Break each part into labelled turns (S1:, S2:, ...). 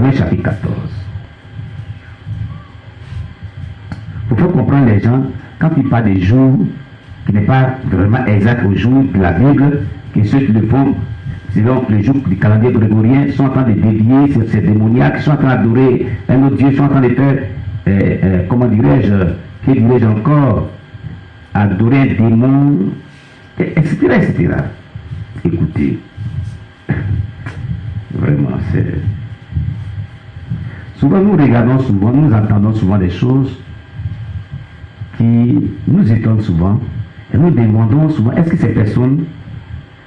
S1: Romains chapitre 14. Il faut comprendre les gens, quand ils parlent des jours qui n'est pas vraiment exact au jour de la Bible, que ceux qui le font selon le jour du calendrier grégorien sont en train de dévier sur ces démoniaques, sont en train d'adorer un autre Dieu, sont en train de faire, comment dirais-je, que dirais-je encore, adorer un démon, etc., etc. Écoutez, vraiment, c'est... Souvent, nous regardons souvent, nous entendons souvent des choses qui nous étonnent souvent, et nous demandons souvent, est-ce que ces personnes,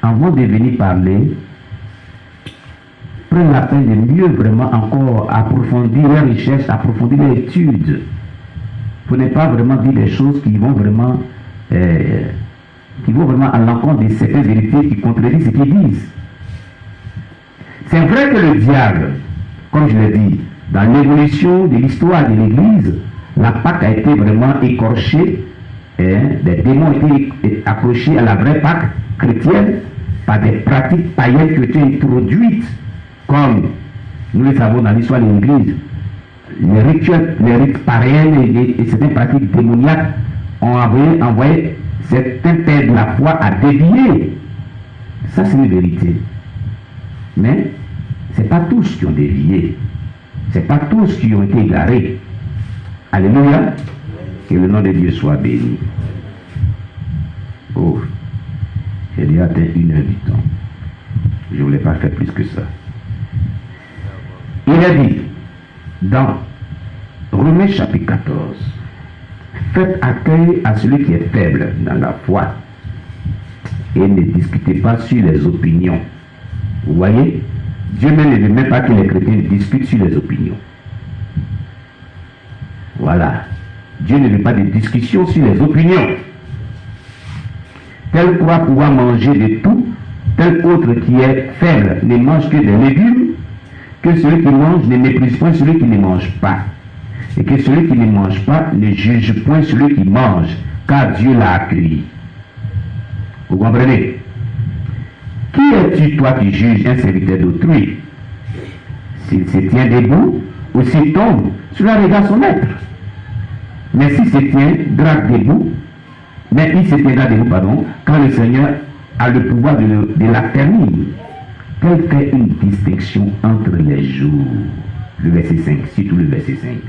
S1: avant de venir parler, prennent la peine de mieux vraiment encore approfondir leurs recherches, approfondir leurs études, pour ne pas vraiment dire des choses qui vont vraiment à l'encontre de certaines vérités qui contredisent ce qu'ils disent. C'est vrai que le diable, comme je l'ai dit, dans l'évolution de l'histoire de l'Église, la Pâque a été vraiment écorchée, les démons ont été accrochés à la vraie Pâque chrétienne par des pratiques païennes qui ont été introduites, comme nous le savons dans l'histoire de l'Église. Les rituels, les rites païens et certaines pratiques démoniaques ont envoyé certains pères de la foi à dévier. Ça, c'est une vérité. Mais ce n'est pas tous qui ont dévié. Ce n'est pas tous qui ont été égarés. Alléluia. Que le nom de Dieu soit béni. Oh, j'ai déjà atteint 1h du temps. Je ne voulais pas faire plus que ça. Il a dit, dans Romains chapitre 14, faites accueil à celui qui est faible dans la foi et ne discutez pas sur les opinions. Vous voyez, Dieu même ne veut même pas que les chrétiens discutent sur les opinions. Voilà. Dieu ne veut pas de discussion sur les opinions. Tel croit pouvoir manger de tout, tel autre qui est faible ne mange que des légumes, que celui qui mange ne méprise point celui qui ne mange pas, et que celui qui ne mange pas ne juge point celui qui mange, car Dieu l'a accueilli. Vous comprenez? Qui es-tu, toi, qui juges un serviteur d'autrui? S'il se tient debout ou s'il tombe, cela regarde son maître. Mais s'il se tient debout, quand le Seigneur a le pouvoir de l'affermir, quelle fait une distinction entre les jours? Le verset 5, surtout le verset 5,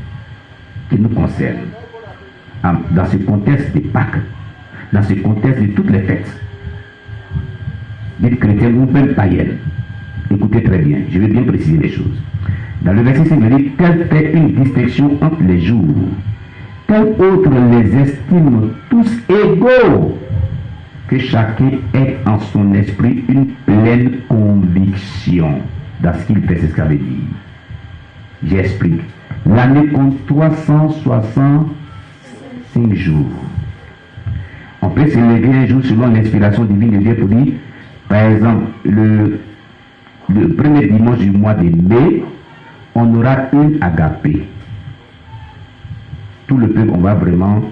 S1: qui nous concerne. Dans ce contexte de Pâques, dans ce contexte de toutes les fêtes, dites chrétiennes ou même païennes, écoutez très bien, je vais bien préciser les choses. Dans le verset 5, il dit, quelle fait une distinction entre les jours? Tel autre les estime tous égaux, que chacun ait en son esprit une pleine conviction dans ce qu'il fait, c'est ce que ça veut dire. J'explique. L'année compte 365 jours. On peut se lever un jour selon l'inspiration divine de Dieu pour dire, par exemple, le premier dimanche du mois de mai, on aura une agapée. Tout le peuple, on va vraiment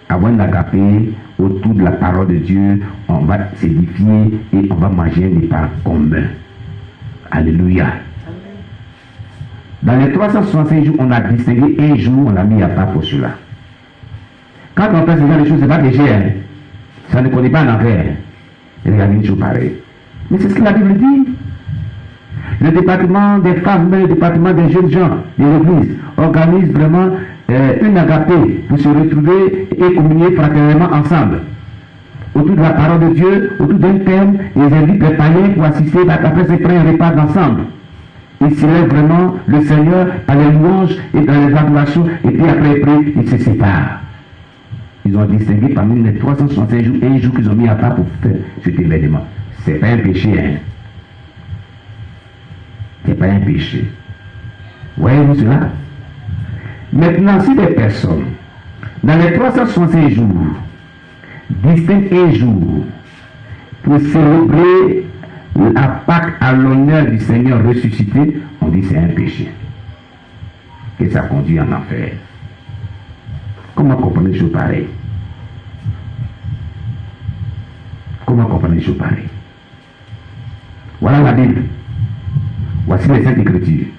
S1: avoir une agapée autour de la parole de Dieu, on va s'édifier et on va manger un repas commun. Alléluia. Dans les 365 jours, on a distingué un jour, on l'a mis à part pour cela. Quand on fait ce genre de choses, ce n'est pas péché, hein? Ça ne connaît pas en enfer. Regardez une chose pareille. Mais c'est ce que la Bible dit. Le département des femmes, le département des jeunes gens de l'Église organise vraiment une agapée pour se retrouver et communier fraternellement ensemble. Autour de la parole de Dieu, autour d'un thème, ils invitent les païens pour assister, après se prennent un repas ensemble. Ils célèbrent vraiment le Seigneur par les louanges et dans les adorations, et puis après, ils se séparent. Ils ont distingué parmi les 365 jours, un jour qu'ils ont mis à part pour faire cet événement. Ce n'est pas un péché, hein? Ce n'est pas un péché. Voyez-vous cela? Maintenant, si des personnes, dans les 365 jours, distinguent un jour pour célébrer la Pâque à l'honneur du Seigneur ressuscité, on dit que c'est un péché. Que ça conduit en enfer. Comment comprendre des choses pareilles? Comment comprendre des choses pareilles? Voilà la Bible. Voici les Saintes Écritures.